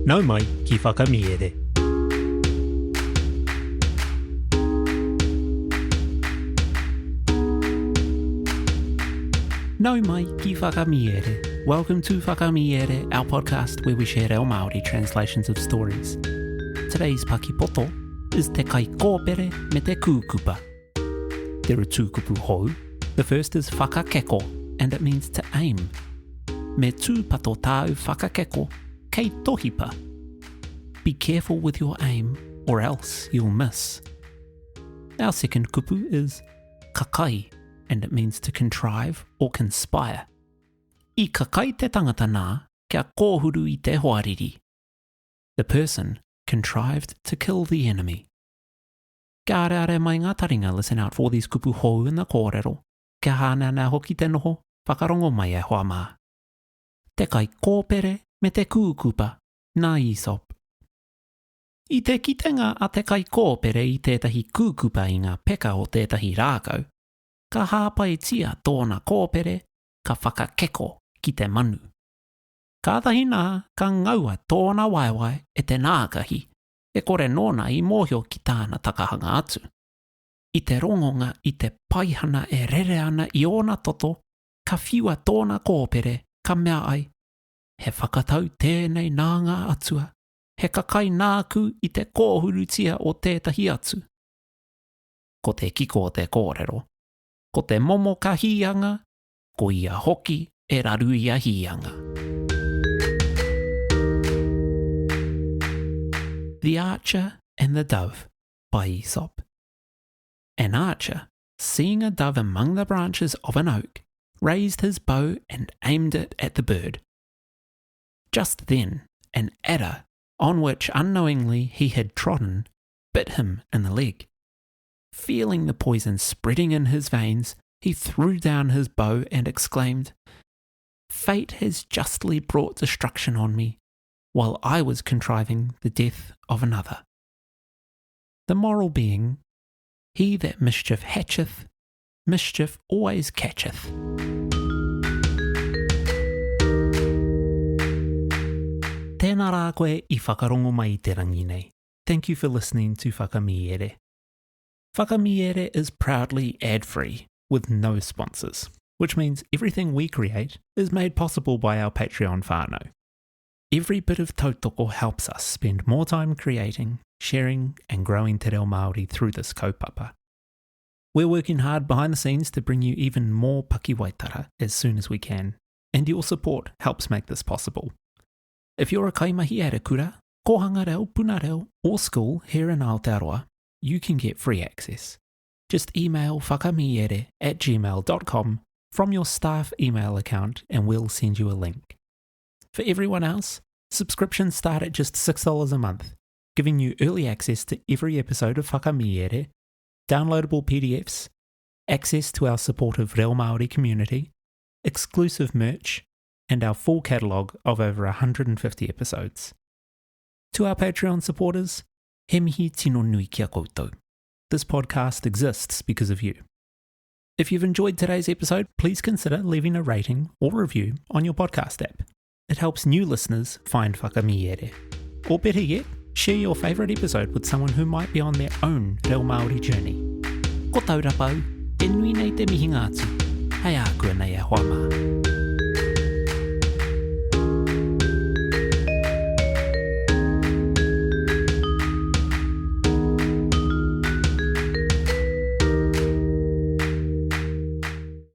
Nau mai ki whakamiere. Nau mai ki whakamiere. Welcome to Whakamiere, our podcast where we share our Māori translations of stories. Today's Paki Poto is te Kaikōpere me te Kūkupa. There are two kupu hou. The first is whakakeko, and it means to aim. Me tūpato tāu whakakeko, kei tohipa. Be careful with your aim, or else you'll miss. Our second kupu is kakai, and it means to contrive or conspire. I kakai te tangata nā, kia kōhuru i te hoariri. The person contrived to kill the enemy. Kia reare mai ngā taringa, listen out for these kupu hou in the kōrero. Kia hāna nā hoki te noho, whakarongo mai e hoa mā. Te Kaikōpere me te Kūkupa, nā Aesop. I te kitenga a te Kaikōpere i tētahi kūkupa i ngā peka o tētahi rākau, ka hāpai tia tōna kōpere ka whakakeko ki te manu. Kātahi nā ka ngaua tōna waiwai e te nākahi, e kore nōna i mōhio ki tāna takahanga atu. I te rongonga i te paihana e rere ana i ōna toto, ka whiua tōna kōpere ka mea ai. He whakatau tēnei nā ngā atua, he kakai nāku i te kōhurutia o tētahi atu. Ko te kiko o te kōrero, ko te momo ka hianga, ko ia hoki e raru ia hianga. The Archer and the Dove by Aesop. An archer, seeing a dove among the branches of an oak, raised his bow and aimed it at the bird. Just then, an adder, on which unknowingly he had trodden, bit him in the leg. Feeling the poison spreading in his veins, he threw down his bow and exclaimed, "Fate has justly brought destruction on me, while I was contriving the death of another." The moral being, he that mischief hatcheth, mischief always catcheth. Tēnā rā koe I whakarongo mai I te rangi nei. Thank you for listening to Whakamiere. Whakamiere is proudly ad-free, with no sponsors, which means everything we create is made possible by our Patreon whānau. Every bit of tautoko helps us spend more time creating, sharing and growing te reo Māori through this kaupapa. We're working hard behind the scenes to bring you even more Paki waitara as soon as we can, and your support helps make this possible. If you're a kaimahi arakura, kohanga reo, puna reo, or school here in Aotearoa, you can get free access. Just email whakamiere@gmail.com from your staff email account and we'll send you a link. For everyone else, subscriptions start at just $6 a month, giving you early access to every episode of Whakamiere, downloadable PDFs, access to our supportive Reo Māori community, exclusive merch, and our full catalogue of over 150 episodes. To our Patreon supporters, he mihi tino nui kia koutou. This podcast exists because of you. If you've enjoyed today's episode, please consider leaving a rating or review on your podcast app. It helps new listeners find Whakamiere. Or better yet, share your favourite episode with someone who might be on their own Reo Māori journey. Ko Taurapa, e nui nei te mihi ngātu. Hei ākua nei e hoa mā.